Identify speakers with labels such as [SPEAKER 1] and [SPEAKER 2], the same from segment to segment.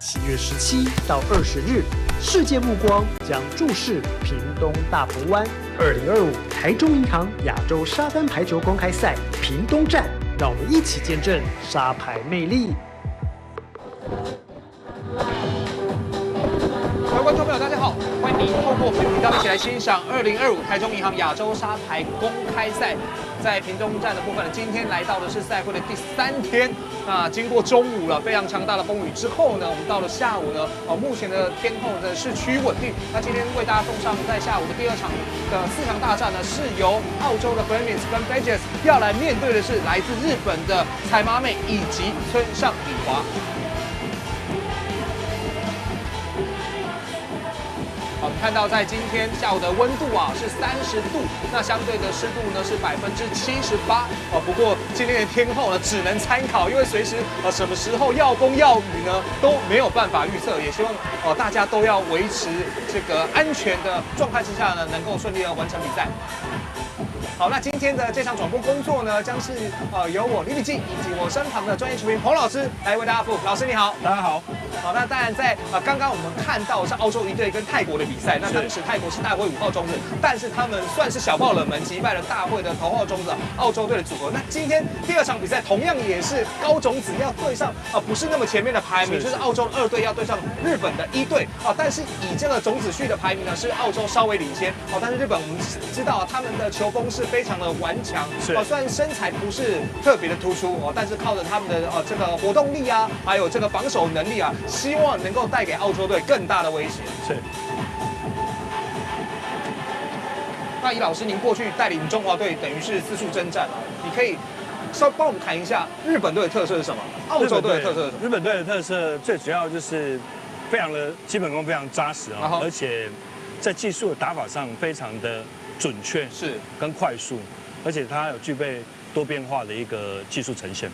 [SPEAKER 1] 7月17到20日，世界目光将注视屏东大鹏湾2025台中银行亚洲沙滩排球公开赛屏东站，让我们一起见证沙排魅力。
[SPEAKER 2] 各位观众朋友，大家好，欢迎您透过频道一起来欣赏2025台中银行亚洲沙排公开赛。在屏东站的部分呢，今天来到的是赛会的第3天。那经过中午了非常强大的风雨之后呢，我们到了下午呢，目前的天候呢是趋于稳定。那今天为大家送上在下午的第2场的4强大战呢，是由澳洲的 Flemings 跟 Bridges 要来面对的是来自日本的彩麻美以及村上李华。我们看到在今天下午的温度啊是30度，那相对的湿度呢是78%。不过今天的天候呢只能参考，因为随时什么时候要风要雨呢都没有办法预测。也希望大家都要维持这个安全的状态之下呢，能够顺利的完成比赛。好，那今天的这场转播工作呢，将是由我李礼记以及我身旁的专业球评彭老师来为大家服务。老师你好，
[SPEAKER 3] 大家好。
[SPEAKER 2] 好，那当然在刚刚我们看到是澳洲一队跟泰国的比赛，那当时泰国是大会5号种子，但是他们算是小爆冷门，击败了大会的头号种子澳洲队的组合。那今天第2场比赛同样也是高种子要对上不是那么前面的排名，就是澳洲2队要对上日本的1队但是以这个种子序的排名呢，是澳洲稍微领先但是日本我们知道他们的球风是非常的顽强虽然身材不是特别的突出但是靠着他们的这个活动力啊，还有这个防守能力啊，希望能够带给澳洲队更大的威胁。
[SPEAKER 3] 是。
[SPEAKER 2] 那以老师您过去带领中华队等于是4处征战你可以稍帮我们谈一下日本队的特色是什么？澳洲队的特色是什么？
[SPEAKER 3] 日本队的特色最主要就是非常的基本功非常扎实而且在技术的打法上非常的准确，
[SPEAKER 2] 是
[SPEAKER 3] 跟快速，而且它有具备多变化的一个技术呈现。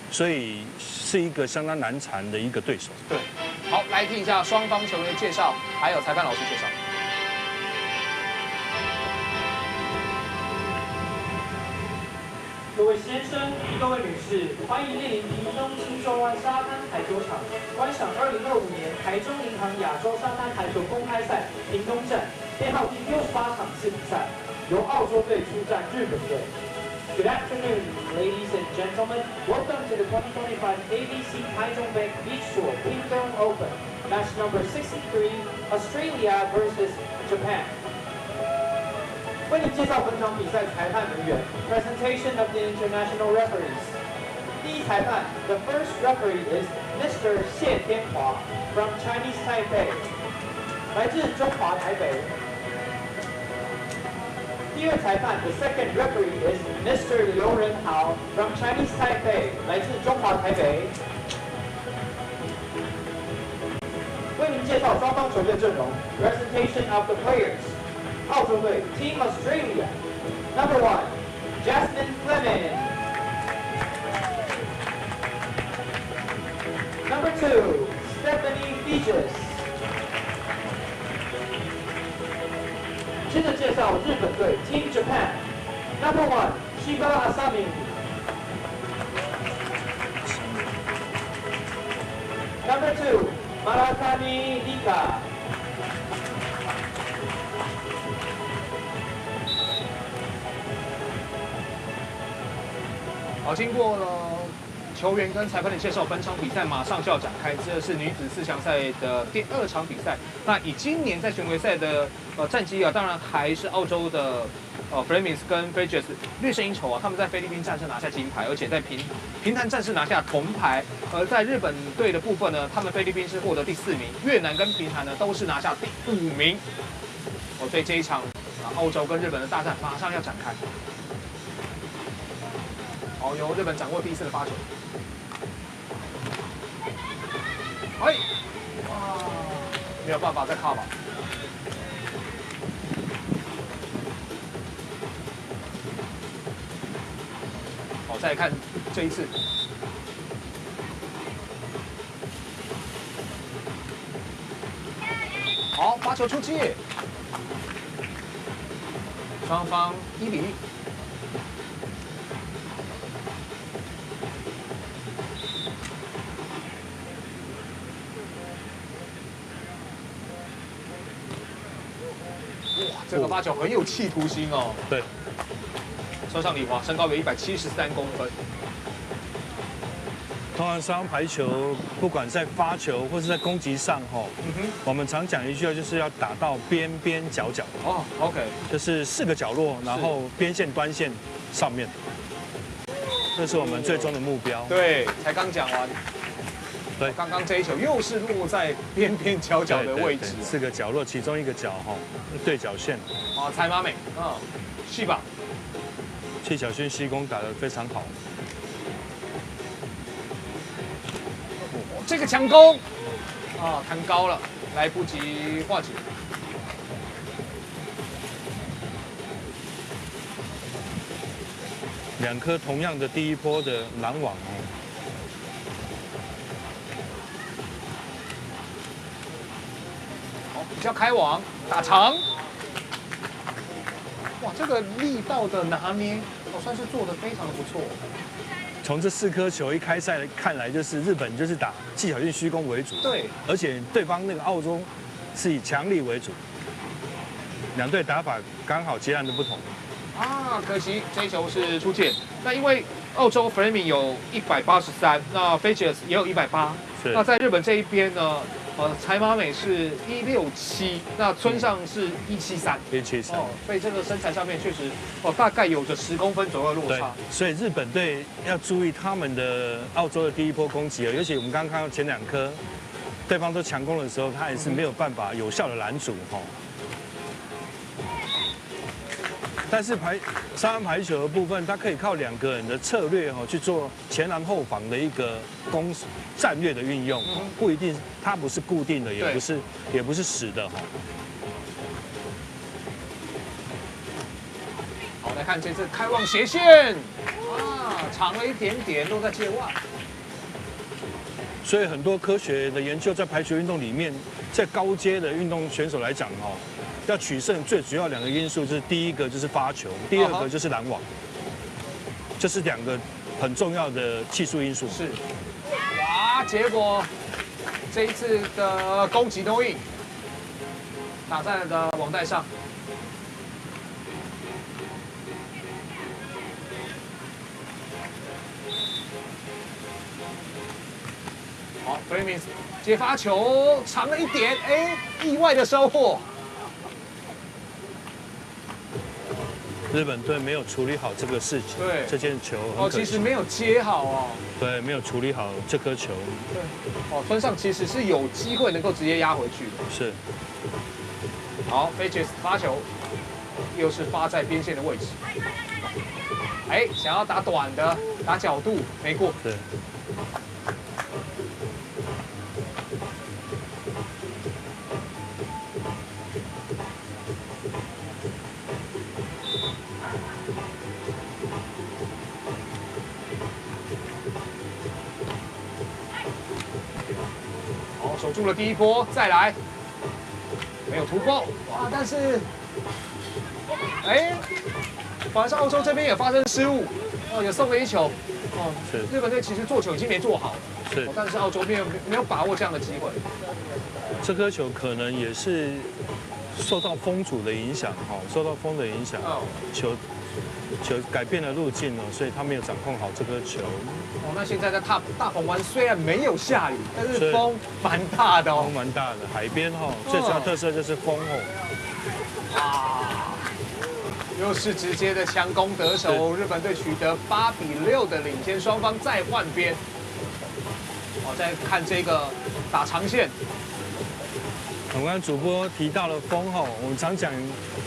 [SPEAKER 3] 所以是一个相当难缠的一个对手。
[SPEAKER 2] 对，好，来听一下双方球员的介绍，还有裁判老师介绍。
[SPEAKER 4] 各位先生、各位女士，欢迎莅临屏东清洲湾沙滩排球场，观赏2025年台中银行亚洲沙滩排球公开赛屏东站编号第68场次比赛，由澳洲队出战日本队。Good afternoon, ladies and gentlemen. Welcome to the 2025 ABC Taichung Bank Beach Tour Pingdong Open, match number 63, Australia versus Japan. 为您介绍本场比赛裁判人员 ，Presentation of the international referees. 第一裁判 ，The first referee is Mr. 谢天华 from Chinese Taipei， 来自中华台北。第二裁判 ，The second referee is Mr. 刘仁豪 from Chinese Taipei， 来自中华台北。为您介绍双方球队阵容 ，Presentation of the players。澳洲队 Team Australia Number 1 Jasmine Fleming Number 2 Stephanie Fijas 接着介绍日本队 Team Japan Number 1 Shiba Asami Number 2 Marakami Lika
[SPEAKER 2] 好，经过了球员跟裁判的介绍，本场比赛马上就要展开。这是女子4强赛的第2场比赛。那以今年在巡回赛的战绩当然还是澳洲的Flemings 跟 Bridges 略胜一筹他们在菲律宾战胜拿下金牌，而且在平潭战士拿下铜牌。而在日本队的部分呢，他们菲律宾是获得第4名，越南跟平潭呢都是拿下第5名。所以这一场澳洲跟日本的大战马上要展开。好，由日本掌握第1次的发球。哎，哇，没有办法再卡吧。好，再来看这一次。好，发球出界，双方1比1。这个发球很有企图心哦。
[SPEAKER 3] 对，
[SPEAKER 2] 车上李华身高有173公分。
[SPEAKER 3] 通常沙滩排球，不管在发球或是在攻击上，我们常讲一句话，就是要打到边边角角。
[SPEAKER 2] 哦 ，OK，
[SPEAKER 3] 就是4个角落，然后边线、端线上面，这是我们最终的目标。
[SPEAKER 2] 对，才刚讲完。
[SPEAKER 3] 对，
[SPEAKER 2] 刚刚这一球又是落在边边角角的位置。
[SPEAKER 3] 4个角落，其中1个角对角线。
[SPEAKER 2] 柴马美，去吧。
[SPEAKER 3] 戚小勋西攻打得非常好。
[SPEAKER 2] 这个强攻，弹高了，来不及化解。
[SPEAKER 3] 2颗同样的第一波的拦网
[SPEAKER 2] 比较开网打长，哇，这个力道的拿捏，算是做得非常的不错。
[SPEAKER 3] 从这4颗球一开赛看来，就是日本就是打技巧性虚攻为主，
[SPEAKER 2] 对，
[SPEAKER 3] 而且对方那个澳洲是以强力为主，2队打法刚好截然的不同。
[SPEAKER 2] 可惜这一球是出界。那因为澳洲 Fleming 有183，那 Fidges 也有180，那在日本这一边呢？柴马美是167，那村上是173，所以这个身材上面确实大概有着10公分左右的落差。
[SPEAKER 3] 所以日本队要注意他们的澳洲的第一波攻击尤其我们刚刚看到前2颗，对方都强攻的时候，他也是没有办法有效的拦阻但是沙滩排球的部分，它可以靠2个人的策略去做前拦后防的一个战略的运用，不一定它不是固定的，也不是死的
[SPEAKER 2] 好，来看这次开往斜线，长了一点点，落在界外。
[SPEAKER 3] 所以很多科学的研究在排球运动里面，在高阶的运动选手来讲要取胜最主要2个因素，就是第一个就是发球，第2个就是拦网，这是2个很重要的技术因素。
[SPEAKER 2] 是，哇，结果这一次的攻击no in，打在了网带上。好 ，Fleming 接发球长了一点，意外的收获。
[SPEAKER 3] 日本队没有处理好这个事情，
[SPEAKER 2] 对，
[SPEAKER 3] 这件球
[SPEAKER 2] 其实没有接好
[SPEAKER 3] 对，没有处理好这颗球，
[SPEAKER 2] 对，村上其实是有机会能够直接压回去的，
[SPEAKER 3] 是。
[SPEAKER 2] 好 ，Fidges 发球，又是发在边线的位置，想要打短的，打角度没过，
[SPEAKER 3] 对。
[SPEAKER 2] 守住了第一波，再来，没有突破，哇！但是，反而是澳洲这边也发生失误，也送了一球，日本队其实做球已经没做好了，但是澳洲没有把握这样的机会。
[SPEAKER 3] 这颗球可能也是受到风阻的影响，受到风的影响，球改变了路径所以他没有掌控好这颗球。
[SPEAKER 2] 那现在在大鹏湾虽然没有下雨，但是风蛮大的
[SPEAKER 3] 风蛮大的，海边最主要特色就是风
[SPEAKER 2] 又是直接的强攻得手，日本队取得8-6的领先，双方再换边。再看这个打长线。
[SPEAKER 3] 我们刚才主播提到了风我们常讲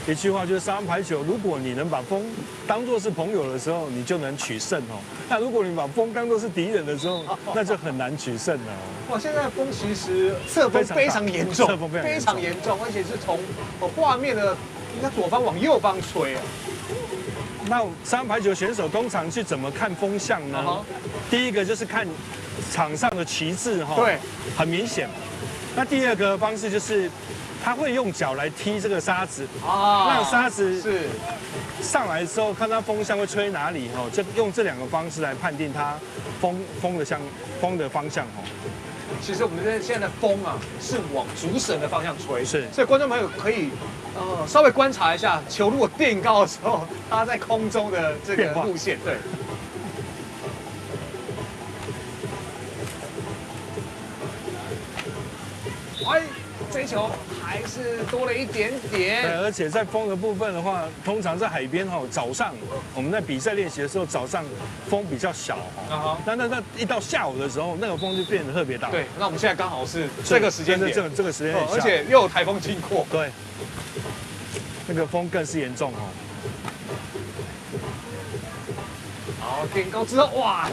[SPEAKER 3] 一句话，就是沙滩排球，如果你能把风当作是朋友的时候，你就能取胜那如果你把风当作是敌人的时候，那就很难取胜了
[SPEAKER 2] 哇，现在风其实侧风非常严重，
[SPEAKER 3] 侧风非常严重，
[SPEAKER 2] 而且是从画面的应该左方往右方吹
[SPEAKER 3] 那沙滩排球选手通常去怎么看风向呢？第一个就是看场上的旗帜
[SPEAKER 2] 对，
[SPEAKER 3] 很明显。那第2个方式就是他会用脚来踢这个沙子让沙子
[SPEAKER 2] 是
[SPEAKER 3] 上来之后，看它风向会吹哪里用这2个方式来判定它风的方向
[SPEAKER 2] 其实我们现在的风啊是往主审的方向吹，
[SPEAKER 3] 是
[SPEAKER 2] 所以观众朋友可以稍微观察一下球如果垫高的时候，它在空中的这个路线，对。哎，这一球还是多了一点点。
[SPEAKER 3] 对，而且在风的部分的话，通常在海边早上我们在比赛练习的时候，早上风比较小那一到下午的时候，那个风就变得特别大。
[SPEAKER 2] 对，那我们现在刚好是这个时间点，
[SPEAKER 3] 这个时间点，
[SPEAKER 2] 而且又有台风经过。
[SPEAKER 3] 对，那个风更是严重
[SPEAKER 2] 好，垫高之后，哇，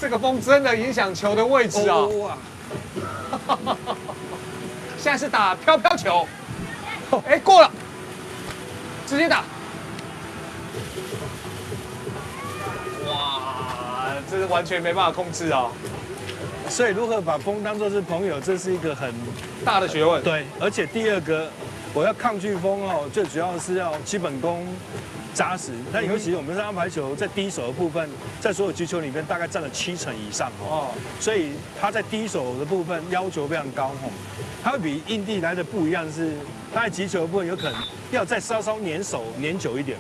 [SPEAKER 2] 这个风真的影响球的位置啊！哇，现在是打飘飘球，哎，过了，直接打。哇，这是完全没办法控制啊！
[SPEAKER 3] 所以如何把风当作是朋友，这是一个很
[SPEAKER 2] 大的学问。
[SPEAKER 3] 对，而且第二个，我要抗拒风最主要是要基本功扎实。那尤其我们沙滩排球在第一手的部分，在所有击球里面大概占了70%以上所以它在第一手的部分要求非常高它会比硬地来的不一样是，它在击球的部分有可能要再稍稍粘手粘久一点。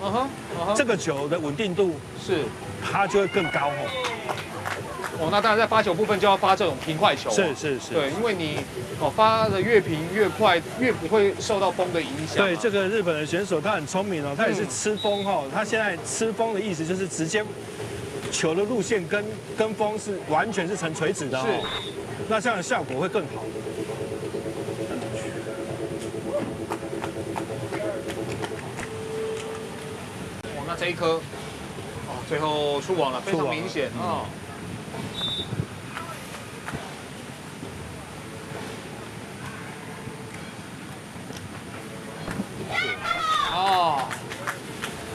[SPEAKER 3] 这个球的稳定度
[SPEAKER 2] 是
[SPEAKER 3] 它就会更高
[SPEAKER 2] 那当然在发球部分就要发这种平快球。
[SPEAKER 3] 是。
[SPEAKER 2] 对，因为你发的越平越快，越不会受到风的影响。
[SPEAKER 3] 对，这个日本的选手他很聪明他也是吃风他现在吃风的意思就是直接球的路线跟风是完全是成垂直的
[SPEAKER 2] 是，
[SPEAKER 3] 那这样的效果会更好。
[SPEAKER 2] 那这一颗最后出网了，非常明显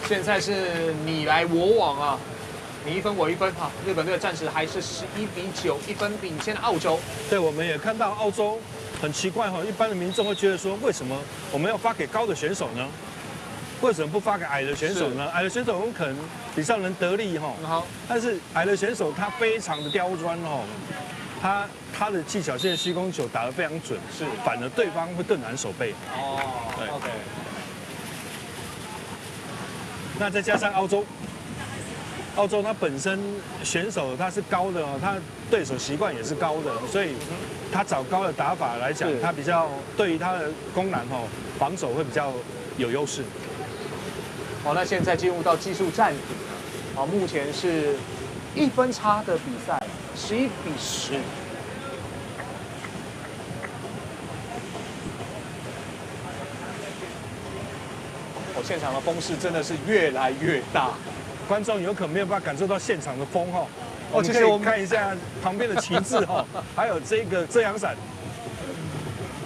[SPEAKER 2] 现在是你来我往啊，你一分我一分日本队暂时还是11-9，一分领先澳洲。
[SPEAKER 3] 对，我们也看到澳洲很奇怪一般的民众会觉得说，为什么我们要发给高的选手呢？为什么不发给矮的选手呢？矮的选手我们可能比较能得力但是矮的选手他非常的刁钻他的技巧，现在虚攻球打得非常准，反而对方会更难守备。
[SPEAKER 2] 对 ，OK。
[SPEAKER 3] 那再加上澳洲它本身选手他是高的他对手习惯也是高的，所以他找高的打法来讲，他比较对于他的攻篮防守会比较有优势。
[SPEAKER 2] 那现在进入到技术战，目前是1分差的比赛，11-10。现场的风势真的是越来越大，
[SPEAKER 3] 观众有可能没有办法感受到现场的风
[SPEAKER 2] 其实我们
[SPEAKER 3] 看一下旁边的旗帜还有这个遮阳伞，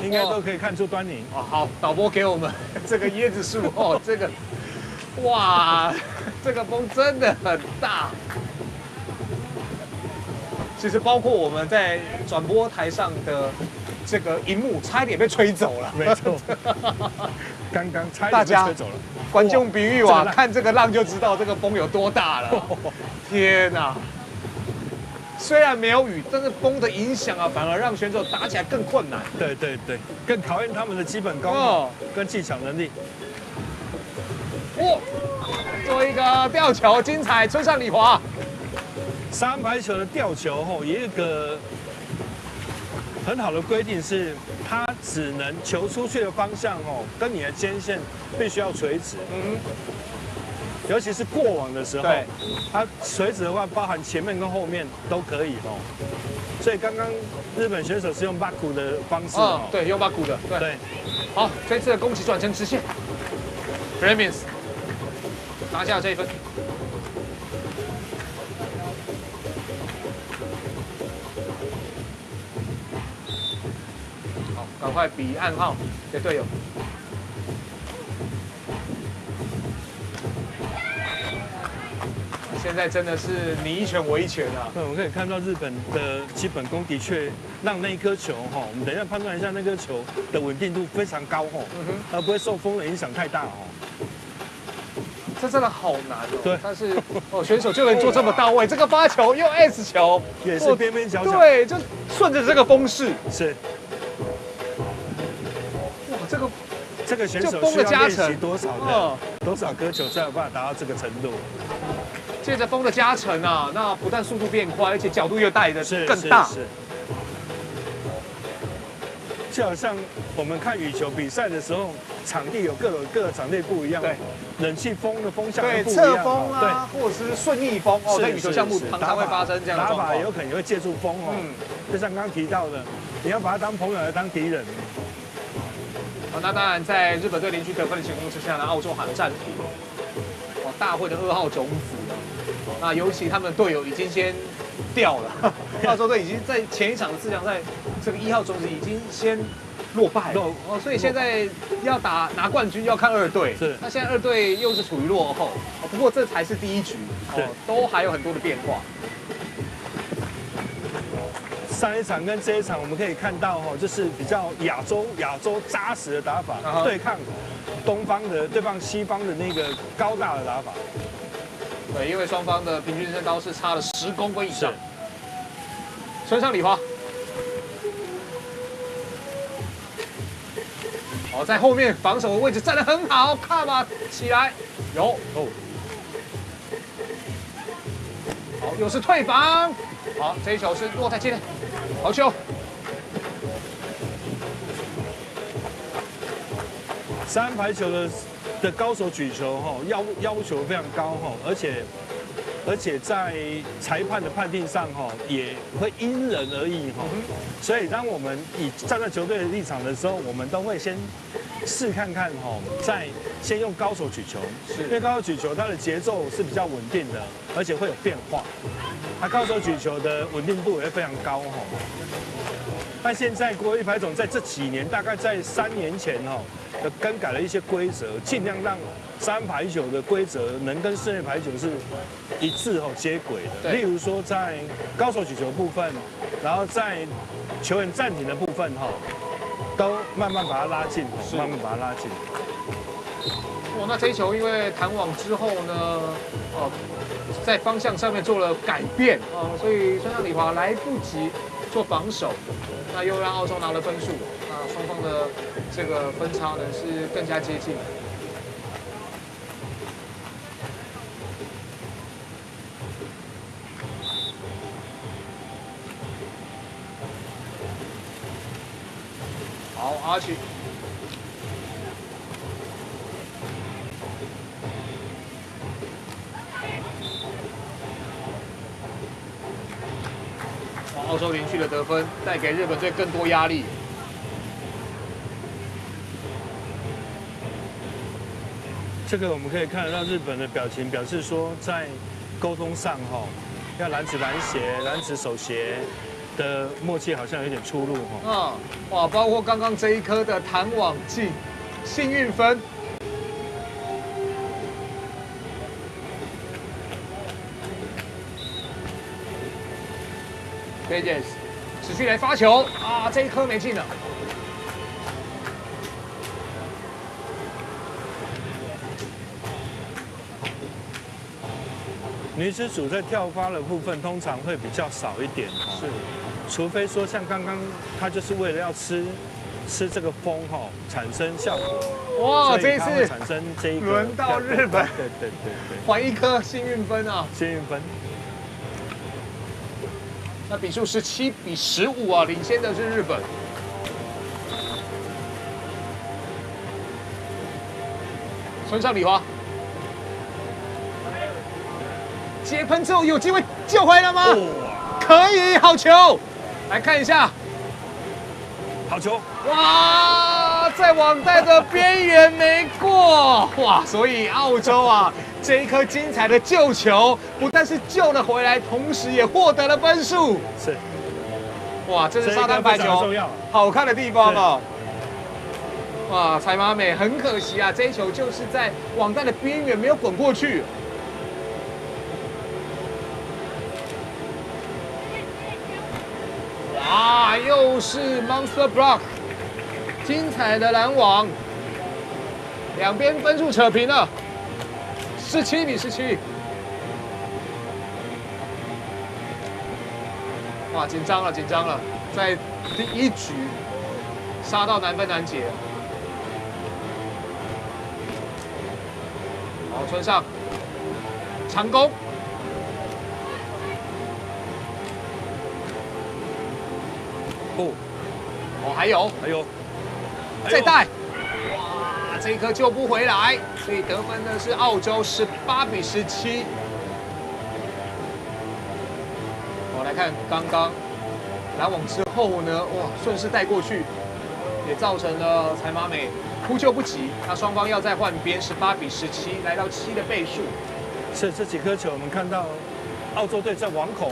[SPEAKER 3] 应该都可以看出端倪。
[SPEAKER 2] 好，导播给我们这个椰子树这个，哇，这个风真的很大。其实包括我们在转播台上的这个荧幕，差一点被吹走了。
[SPEAKER 3] 没错，刚刚差一点被吹走了。
[SPEAKER 2] 观众比喻看这个浪就知道这个风有多大了。天哪！虽然没有雨，但是风的影响反而让选手打起来更困难。
[SPEAKER 3] 对，更考验他们的基本功跟技巧能力。
[SPEAKER 2] 做一个吊球，精彩，村上李华。
[SPEAKER 3] 沙滩排球的吊球也有一个很好的规定是，它只能球出去的方向跟你的肩线必须要垂直。尤其是过网的时候，它垂直的话，包含前面跟后面都可以所以刚刚日本选手是用巴库的方式
[SPEAKER 2] 对，用巴库的，对。好，这次的攻击转成直线 ，Remins 拿下这一分。好，赶快比暗号给队友。现在真的是你一拳我一拳啊！
[SPEAKER 3] 对，我们可以看到日本的基本功的确让那一颗球我们等一下判断一下那颗球的稳定度非常高而不会受风的影响太大
[SPEAKER 2] 这真的好难哦。
[SPEAKER 3] 对
[SPEAKER 2] 但是选手就能做这么到位，这个发球又 S 球，
[SPEAKER 3] 也是边边角角。
[SPEAKER 2] 对，就顺着这个风势。
[SPEAKER 3] 是。
[SPEAKER 2] 哇，
[SPEAKER 3] 这个选手需要练习多少颗球才有办法达到这个程度？
[SPEAKER 2] 借着风的加成啊，那不但速度变快，而且角度又带的更大。
[SPEAKER 3] 是。就好像我们看羽球比赛的时候，场地有各个场地不一样，
[SPEAKER 2] 对，
[SPEAKER 3] 冷气风的风向不一样，
[SPEAKER 2] 侧风啊，或者是顺逆风哦，在羽球项目常常会发生这样的状况。
[SPEAKER 3] 打法有可能会借助风哦，就像刚刚提到的，你要把他当朋友还是当敌人？
[SPEAKER 2] 那当然，在日本队连续得分的情况之下呢，澳洲喊暂停。大会的2号种子，那尤其他们队友已经先掉了，澳洲队已经在前一场的4强赛，这个1号种子已经先落败了所以现在要拿冠军要看2队。
[SPEAKER 3] 是，
[SPEAKER 2] 那现在2队又是处于落后，不过这才是第1局都还有很多的变化。
[SPEAKER 3] 上一场跟这一场，我们可以看到就是比较亚洲扎实的打法，对抗东方的对抗西方的那个高大的打法。
[SPEAKER 2] 对，因为双方的平均身高是差了10公分以上。村上理花，在后面防守的位置站得很好，看吧，起来，有好，又是退防，好，这一球是落在界内，好球。
[SPEAKER 3] 沙滩排球的高手举球要求非常高而且在裁判的判定上也会因人而异所以当我们站在球队的立场的时候，我们都会先试看看再先用高手举球，因为高手举球它的节奏是比较稳定的，而且会有变化，它高手举球的稳定度也会非常高但现在国际排总在这几年，大概在3年前更改了一些规则，尽量让沙滩排球的规则能跟室内排球是一致接轨的。例如说，在高手举球部分，然后在球员暂停的部分都慢慢把它拉近，慢慢把它拉近。
[SPEAKER 2] 那这一球因为弹网之后呢，在方向上面做了改变所以村上理华来不及做防守，那又让澳洲拿了分数，那双方的这个分差呢是更加接近。好，阿奇。澳洲连续的得分带给日本队更多压力。
[SPEAKER 3] 这个我们可以看得到日本的表情，表示说在沟通上要篮子篮协、篮子手协的默契好像有点出入
[SPEAKER 2] 哇，包括刚刚这一颗的弹网进，幸运分。Pages 持续来发球这一颗没进了。
[SPEAKER 3] 女子组在跳发的部分通常会比较少一点
[SPEAKER 2] 是，
[SPEAKER 3] 除非说像刚刚她就是为了要吃这个风产生效果。
[SPEAKER 2] 哇，这一次
[SPEAKER 3] 产生这一个
[SPEAKER 2] 轮到日本，
[SPEAKER 3] 对，
[SPEAKER 2] 还一颗幸运分
[SPEAKER 3] 幸运分。
[SPEAKER 2] 那比数17比15领先的是日本。村上理花接喷之后有机会救回来吗？可以，好球！来看一下，
[SPEAKER 3] 好球！
[SPEAKER 2] 哇，在网袋的边缘没过，哇！所以澳洲这一颗精彩的救球，不但是救了回来，同时也获得了分数。
[SPEAKER 3] 是，
[SPEAKER 2] 哇，这是沙滩排球好看的地方哇，采马美很可惜这一球就是在网袋的边缘没有滚过去。哇，又是 Monster Block， 精彩的拦网，两边分数扯平了17比17。哇，紧张了，紧张了，在第一局杀到难分难解。好，村上长攻。哦，还有再带，哇，这一颗救不回来，所以得分的是澳洲18比17。我来看刚刚拦网之后呢，哇，顺势带过去，也造成了柴马美扑救不及。那双方要再换边，18比17，来到7的倍数。
[SPEAKER 3] 是这几颗球，我们看到澳洲队在网口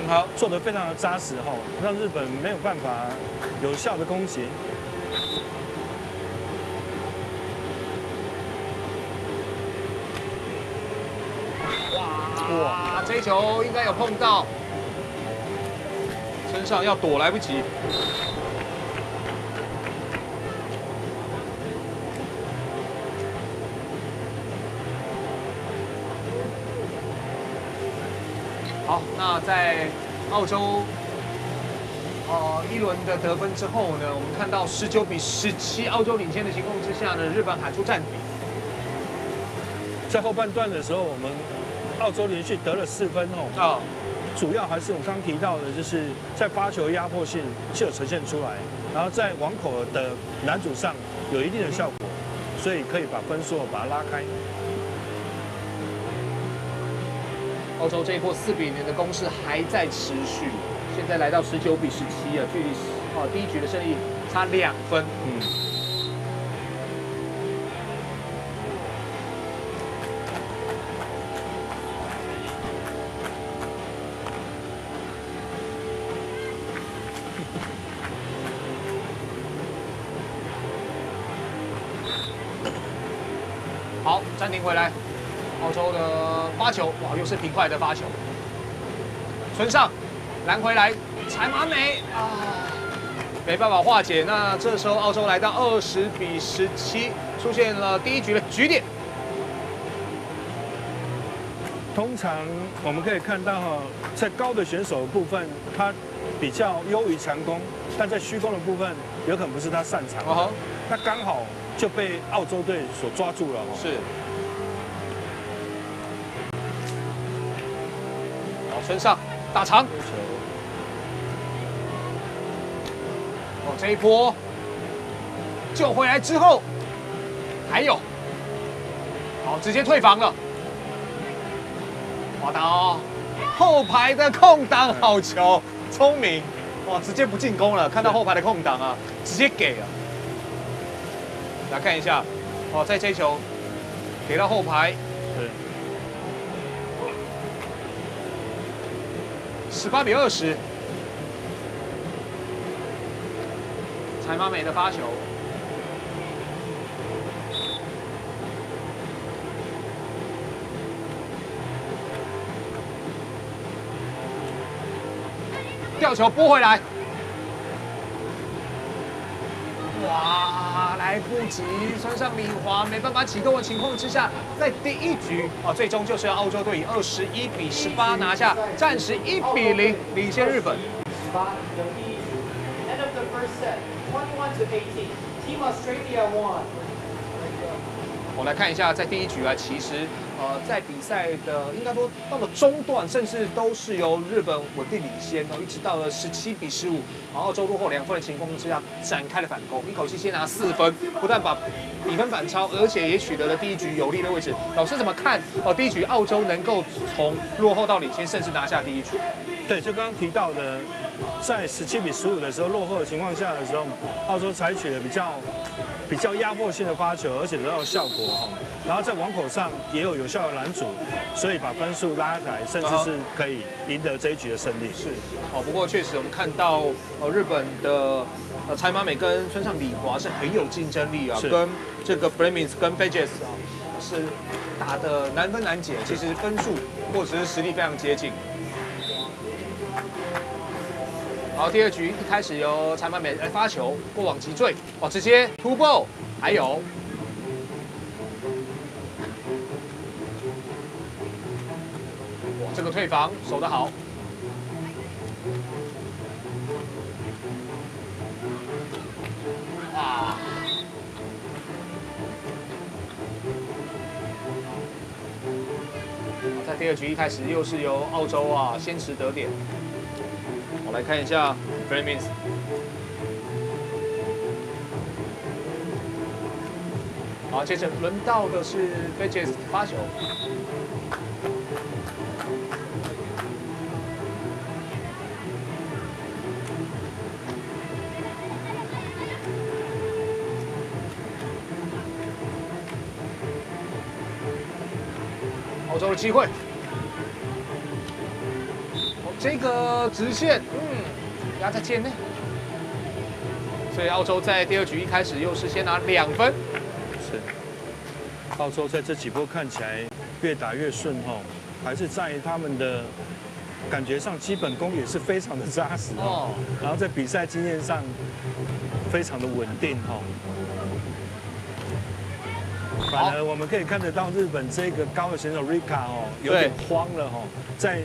[SPEAKER 2] 好，
[SPEAKER 3] 做得非常的扎实让日本没有办法有效的攻击。
[SPEAKER 2] 哇，这一球应该有碰到，身上要躲来不及。好，那在澳洲一轮的得分之后呢，我们看到19比17，澳洲领先的情况之下呢，日本喊出战底。
[SPEAKER 3] 在后半段的时候，我们澳洲连续得了4分主要还是我刚提到的，就是在发球压迫性是有呈现出来，然后在网口的拦阻上有一定的效果，所以可以把分数把它拉开。
[SPEAKER 2] 澳洲这一波4比0的攻势还在持续，现在来到19比17啊，距离第一局的胜利差2分。好，暂停回来。澳洲的发球，哇，又是平快的发球。村上拦回来，柴马美没办法化解。那这时候澳洲来到20比17，出现了第一局的局点。
[SPEAKER 3] 通常我们可以看到在高的选手的部分，他比较优于强攻，但在虚攻的部分有可能不是他擅长的。那刚好就被澳洲队所抓住了。
[SPEAKER 2] 是。村上打长，这一波救回来之后，还有，好，直接退防了。滑到后排的空档，好球，聪明，哇，直接不进攻了，看到后排的空档直接给了。来看一下，在这一球给到后排，
[SPEAKER 3] 对。
[SPEAKER 2] 18比20，柴马美的发球，吊球拨回来，哇，来不及，村上李华没办法启动的情况之下，在第一局最终就是澳洲队以21比18拿下，暂时1比0领先日本。
[SPEAKER 4] End of the first set, 21 to 18. Team Australia won.
[SPEAKER 2] 我来看一下，在第一局其实在比赛的应该说到了中段，甚至都是由日本稳定领先一直到了17比15，澳洲落后2分的情况之下展开了反攻，一口气先拿4分，不但把比分反超，而且也取得了第一局有利的位置。老师怎么看第一局澳洲能够从落后到领先，甚至拿下第一局？
[SPEAKER 3] 对，就刚刚提到的，在17比15的时候落后的情况下的时候，澳洲采取了比较压迫性的发球，而且得到效果然后在网口上也有效的拦阻，所以把分数拉开，甚至是可以赢得这一局的胜利。
[SPEAKER 2] 是，不过确实我们看到日本的柴马美跟村上李华是很有竞争力跟这个 Bremins 跟 Pages 是打的难分难解，其实分数或者是实力非常接近。好，第二局一开始由柴马美来发球，过往击坠，直接突破，还有个退防，守得好。哇！在第二局一开始，又是由澳洲啊先持得点。我来看一下 Flemings。好，接着轮到的是 Vegas 发球。澳洲的机会，这个直线，压在界内，所以澳洲在第二局一开始又是先拿2分。
[SPEAKER 3] 是，澳洲在这几波看起来越打越顺哈，还是在他们的感觉上基本功也是非常的扎实哦，然后在比赛经验上非常的稳定哈。反而我们可以看得到日本这个高的选手 Rika 哦，有点慌了哈，在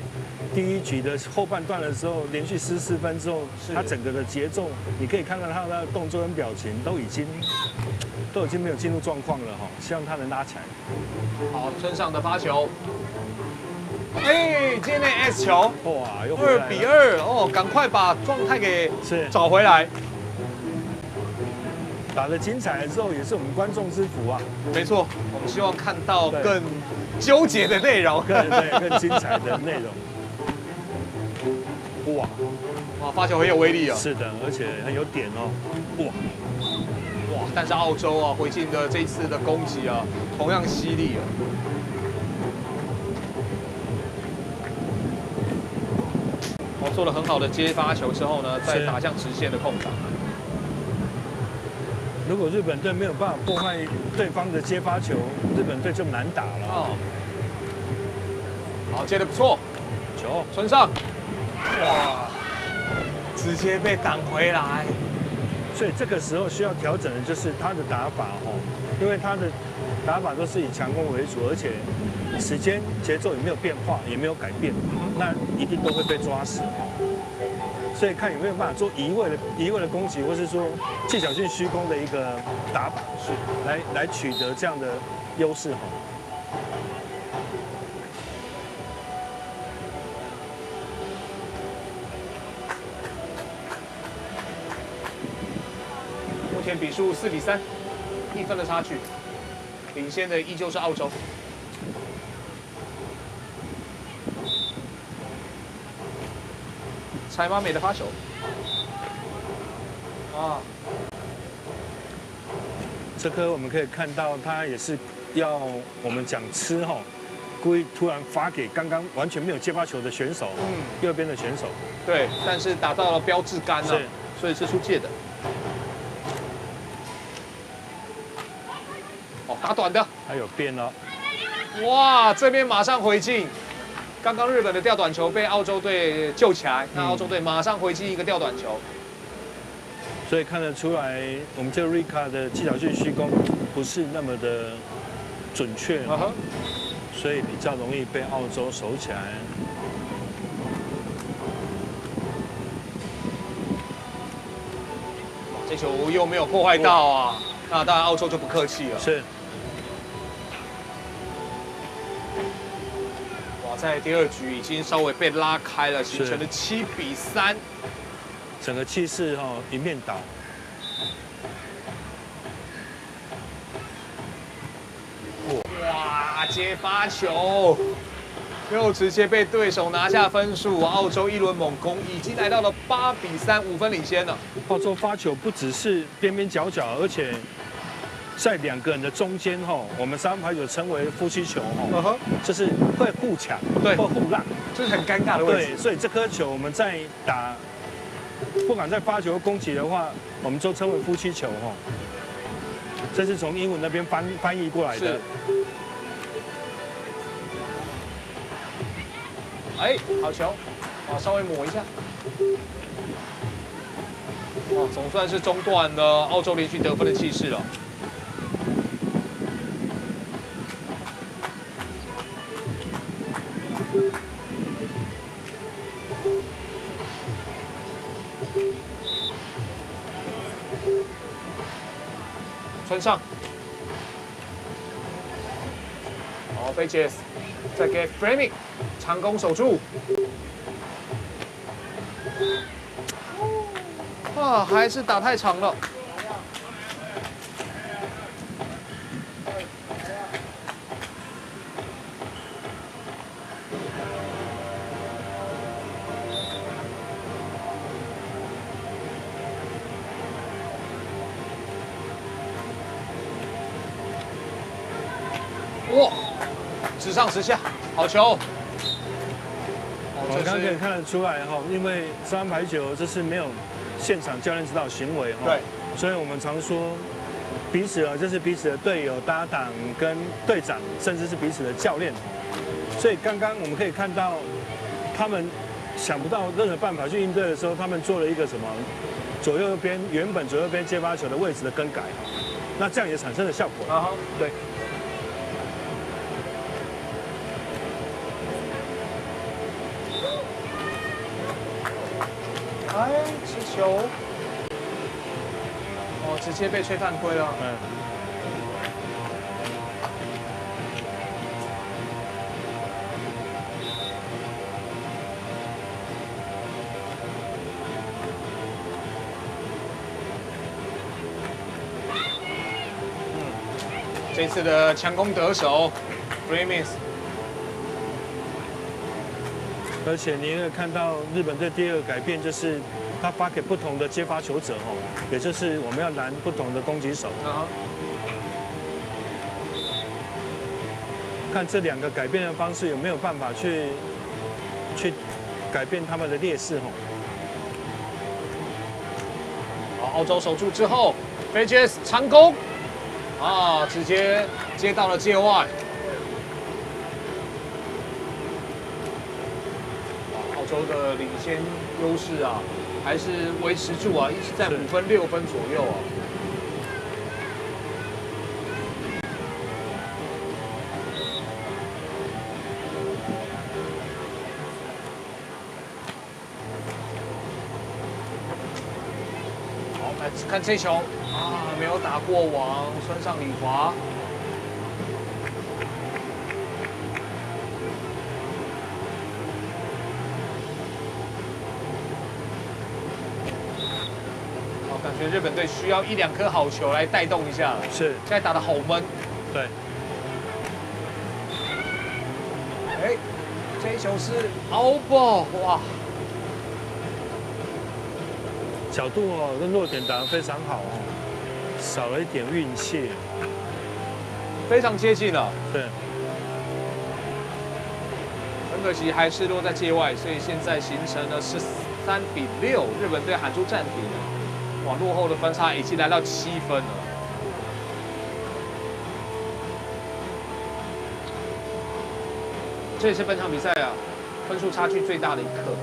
[SPEAKER 3] 第一局的后半段的时候，连续失4分之后，他整个的节奏，你可以看到他的动作跟表情都已经没有进入状况了哈，希望他能拉起来。
[SPEAKER 2] 好，村上的发球，哎，界内 S 球，
[SPEAKER 3] 哇，又
[SPEAKER 2] 2比2哦，赶快把状态给找回来。
[SPEAKER 3] 打得精彩的时候，也是我们观众之福啊。
[SPEAKER 2] 没错，我们希望看到更纠结的内容，
[SPEAKER 3] 更精彩的内容。哇，
[SPEAKER 2] 发球很有威力啊。
[SPEAKER 3] 是的，而且很有点哦。
[SPEAKER 2] 哇，但是澳洲啊，回敬的这一次的攻击啊，同样犀利啊。做了很好的接发球之后呢，再打向直线的空档。
[SPEAKER 3] 如果日本队没有办法破坏对方的接发球，日本队就难打了。
[SPEAKER 2] 哦，好，接得不错，
[SPEAKER 3] 球
[SPEAKER 2] 村上，哇，直接被挡回来。
[SPEAKER 3] 所以这个时候需要调整的就是他的打法哦，因为他的打法都是以强攻为主，而且时间节奏也没有变化，也没有改变，那一定都会被抓死。所以看有没有办法做移位的攻击，或是说技巧性虚攻的一个打法，是来取得这样的优势哈。
[SPEAKER 2] 目前比数4比3，1分的差距，领先的依旧是澳洲。柴马美的发球，啊，
[SPEAKER 3] 这颗我们可以看到，他也是要我们讲吃哈，故意突然发给刚刚完全没有接发球的选手，右边的选手。
[SPEAKER 2] 对，但是打到了标志杆了，所以是出界的。哦，打短的，
[SPEAKER 3] 还有变了。
[SPEAKER 2] 哇，这边马上回敬。刚刚日本的吊短球被澳洲队救起来，那澳洲队马上回击一个吊短球，
[SPEAKER 3] 所以看得出来，我们这个 Rika 的技巧性虚攻不是那么的准确，所以比较容易被澳洲守起来。
[SPEAKER 2] 这球又没有破坏到啊，那当然澳洲就不客气了。
[SPEAKER 3] 是。
[SPEAKER 2] 在第二局已经稍微被拉开了，形成了7比3，
[SPEAKER 3] 整个气势一面倒。
[SPEAKER 2] 哇，接发球又直接被对手拿下分数，澳洲一轮猛攻已经来到了8比3，5分领先了。
[SPEAKER 3] 澳洲发球不只是边边角角，而且在2个人的中间我们沙滩排球称为夫妻球就是会互抢，对，会互让，
[SPEAKER 2] 这是很尴尬的位置。
[SPEAKER 3] 对，所以这颗球我们在打，不管在发球攻击的话，我们都称为夫妻球这是从英文那边翻译过来的。
[SPEAKER 2] 哎，好球，稍微抹一下。哇，总算是中断了澳洲连续得分的气势了。村上，好，飞杰斯，再给 Framing， 长弓守住。啊，还是打太长了。哇，直上直下，好球！
[SPEAKER 3] 我刚刚可以看得出来哈，因为沙滩排球这是没有现场教练指导行为哈，
[SPEAKER 2] 对，
[SPEAKER 3] 所以我们常说彼此这是彼此的队友、搭档跟队长，甚至是彼此的教练。所以刚刚我们可以看到他们想不到任何办法去应对的时候，他们做了一个什么左右边原本左右边接发球的位置的更改哈，那这样也产生了效果。
[SPEAKER 2] 啊哈，
[SPEAKER 3] 对。
[SPEAKER 2] 哎，持球，哦，直接被吹犯规了。这次的强攻得手 ，Framing。
[SPEAKER 3] 而且你也看到日本队第二个改变就是他发给不同的接发球者哦，也就是我们要拦不同的攻击手。看这两个改变的方式有没有办法去改变他们的劣势哦。
[SPEAKER 2] 好，澳洲守住之后 ，Fedges 长攻，啊，直接接到了界外。澳洲的领先优势啊，还是维持住啊，一直在5分6分左右啊。好，来看这球啊，没有打过网，村上李华。感觉日本队需要1、2颗好球来带动一下了。
[SPEAKER 3] 是，
[SPEAKER 2] 现在打得好闷。
[SPEAKER 3] 对。
[SPEAKER 2] 哎，这一球是 out ball， 哇！
[SPEAKER 3] 角度哦跟落点打得非常好哦，少了一点运气。
[SPEAKER 2] 非常接近了。
[SPEAKER 3] 对。
[SPEAKER 2] 很可惜还是落在界外，所以现在形成了13比6，日本队喊出暂停了。哇，落后的分差已经来到7分了。这也是本场比赛啊，分数差距最大的一刻。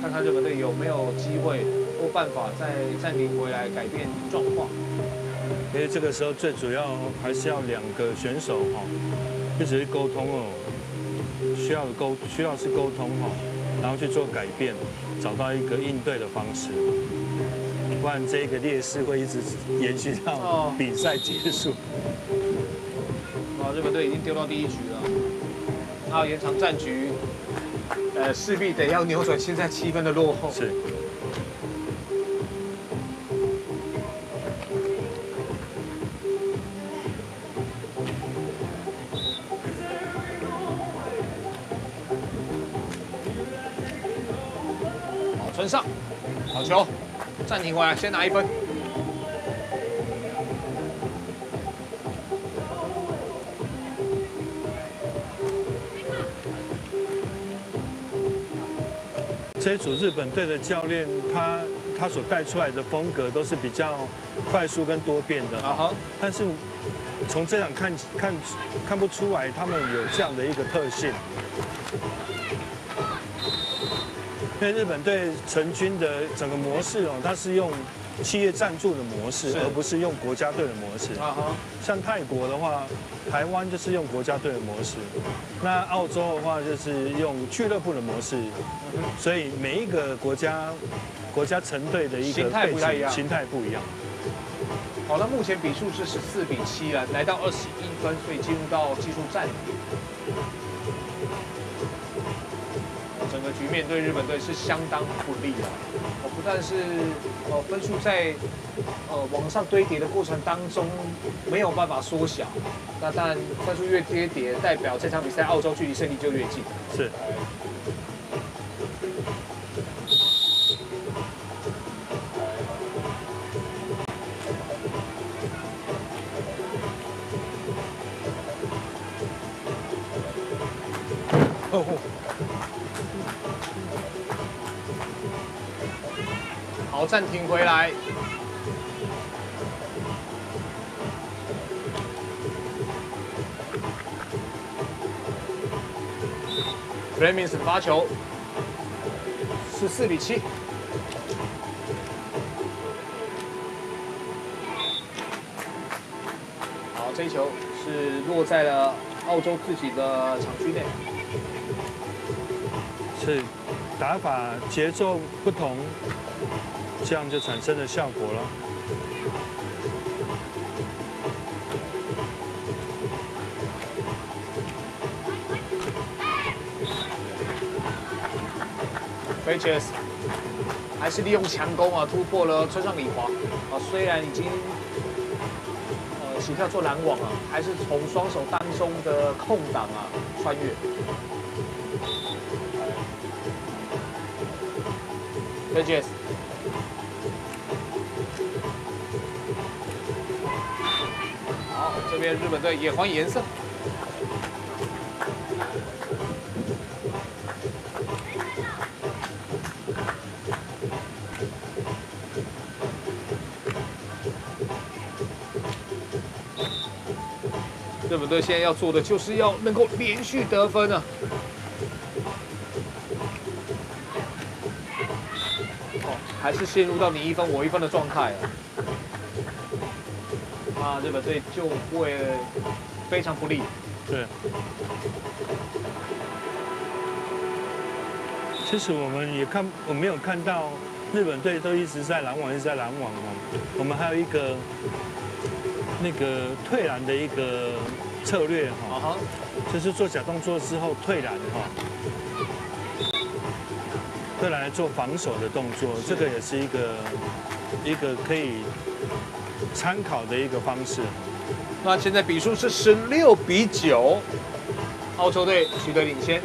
[SPEAKER 2] 看看日本队有没有机会或办法再暂停回来改变状况。
[SPEAKER 3] 因为这个时候最主要还是要2个选手哈，一直沟通哦，需要是沟通哈，然后去做改变。找到一个应对的方式，不然这个劣势会一直延续到比赛结束。
[SPEAKER 2] 日本队已经丢到第1局了，那延长战局，势必得要扭转现在7分的落后。
[SPEAKER 3] 是。
[SPEAKER 2] 村上，好球，暂停回来，先拿1分。
[SPEAKER 3] 这一组日本队的教练，他所带出来的风格都是比较快速跟多变的，但是从这场看不出来他们有这样的一个特性。因为日本队成军的整个模式哦，它是用企业赞助的模式，而不是用国家队的模式。像泰国的话，台湾就是用国家队的模式，那澳洲的话就是用俱乐部的模式，所以每一个国家成队的一个
[SPEAKER 2] 形态不太一样
[SPEAKER 3] 形态不一样。
[SPEAKER 2] 好，那目前比数是14-7了，来到21分，所以进入到技术战。整个局面对日本队是相当不利的。不但是分数在往上堆叠的过程当中没有办法缩小，那当然分数越堆叠，代表这场比赛澳洲距离胜利就越近。
[SPEAKER 3] 是。
[SPEAKER 2] 好，暂停回来。Flemings 发球，14-7。好，这一球是落在了澳洲自己的场区内。
[SPEAKER 3] 是，打法节奏不同，这样就产生了效果了。
[SPEAKER 2] Bridges 还是利用强攻啊，突破了村上李华啊，虽然已经起跳做拦网啊，还是从双手当中的空档啊穿越。Bridges 好，这边日本队也还颜色。日本队现在要做的就是要能够连续得分啊！还是陷入到你一分我一分的状态啊，日本队就会非常不利。
[SPEAKER 3] 对。其实我没有看到日本队都一直在拦网，一直在拦网哦。我们还有一个那个退篮的一个策略哈，就是做假动作之后退篮哈。退篮来做防守的动作，这个也是一个可以参考的一个方式。
[SPEAKER 2] 那现在比数是16-9，澳洲队取得领先。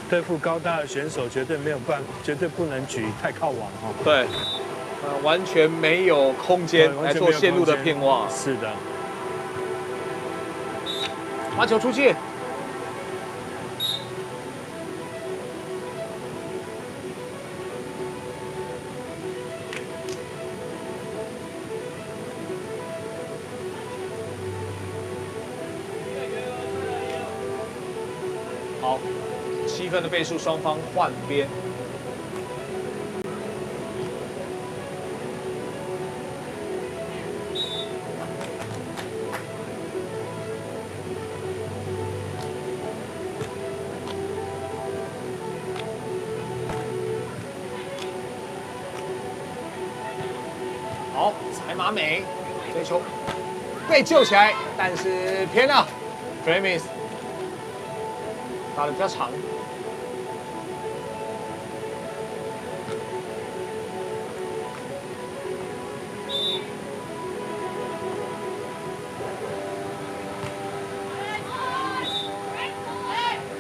[SPEAKER 3] 对付高大的选手，绝对不能举太靠网哈。
[SPEAKER 2] 对，完全没有空间来做线路的变化。
[SPEAKER 3] 是的。
[SPEAKER 2] 发球出界。好。7分的倍数，双方换边。好，踩马美，这球被救起来，但是偏了 ，Flemings 打得比较长。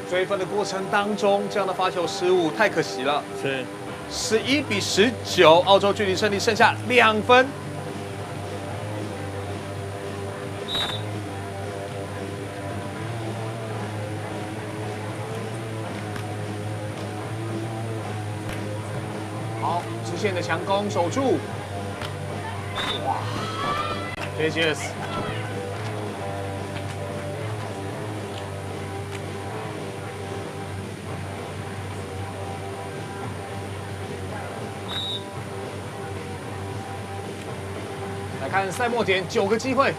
[SPEAKER 2] 追分的过程当中，这样的发球失误太可惜了。
[SPEAKER 3] 是
[SPEAKER 2] 11-19，澳洲距离胜利剩下2分。好，直线的强攻守住。哇 ，Bridges 来看赛末点9个机会。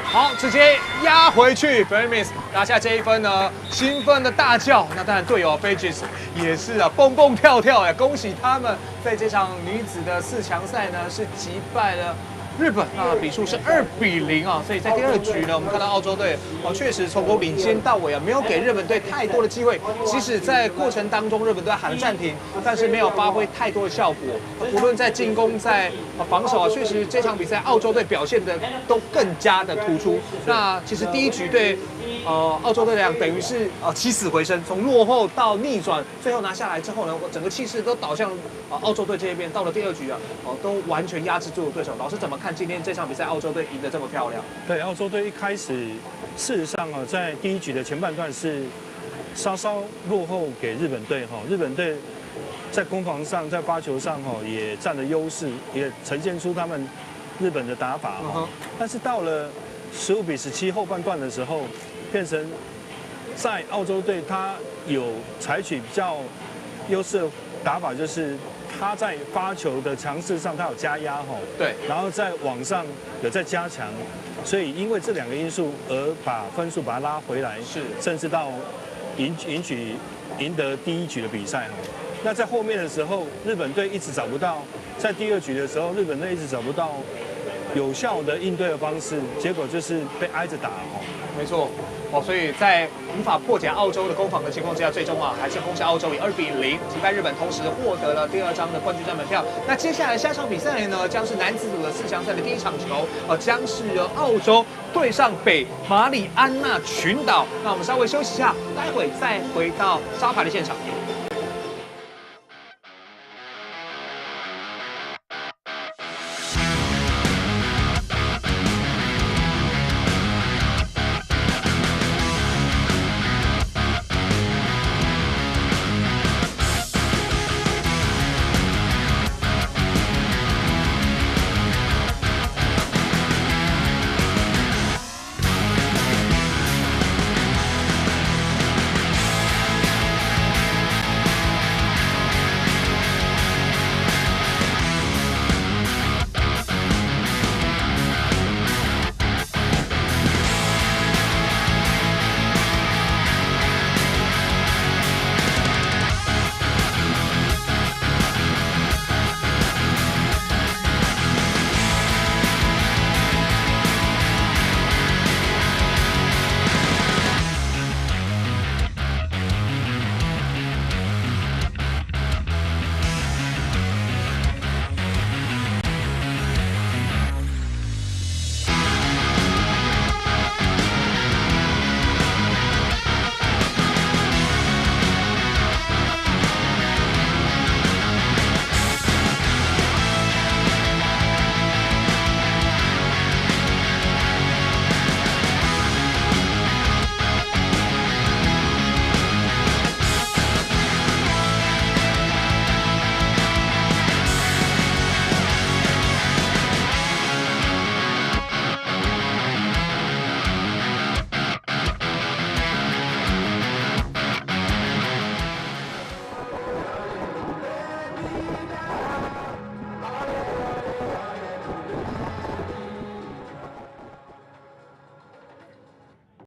[SPEAKER 2] 好，直接压回去 ，Fermis 拿下这一分呢，兴奋的大叫。那当然，队友 Pages 也是啊，蹦蹦跳跳呀！恭喜他们在这场女子的4强赛呢，是击败了日本啊，比数是2比0啊。所以在第2局呢，我们看到澳洲队确实从领先到尾啊，没有给日本队太多的机会。即使在过程当中，日本队喊了暂停，但是没有发挥太多的效果。无论在进攻，在防守啊，确实这场比赛澳洲队表现的都更加的突出。那其实第1局对澳洲队来讲，等于是起死回生，从落后到逆转，最后拿下来之后呢，整个气势都导向澳洲队这一边。到了第2局啊，都完全压制住了对手。老师怎么看今天这场比赛澳洲队赢得这么漂亮？
[SPEAKER 3] 对，澳洲队一开始事实上在第1局的前半段是稍稍落后给日本队日本队在攻防上，在发球上也占了优势，也呈现出他们日本的打法但是到了15比17后半段的时候，变成在澳洲队他有采取比较优势的打法，就是他在发球的强势上他有加压
[SPEAKER 2] 对，
[SPEAKER 3] 然后在网上有在加强，所以因为这2个因素而把分数把它拉回来，
[SPEAKER 2] 是
[SPEAKER 3] 甚至到赢得第1局的比赛那在后面的时候，日本队一直找不到，在第2局的时候，日本队一直找不到有效的应对的方式，结果就是被挨着打
[SPEAKER 2] 没错。所以在无法破解澳洲的攻防的情况之下，最终还是攻下澳洲以2比0击败日本，同时获得了第2张的冠军战门票。那接下来下场比赛呢，将是男子组的4强赛的第1场球，将是由澳洲对上北马里安纳群岛。那我们稍微休息一下，待会再回到沙排的现场。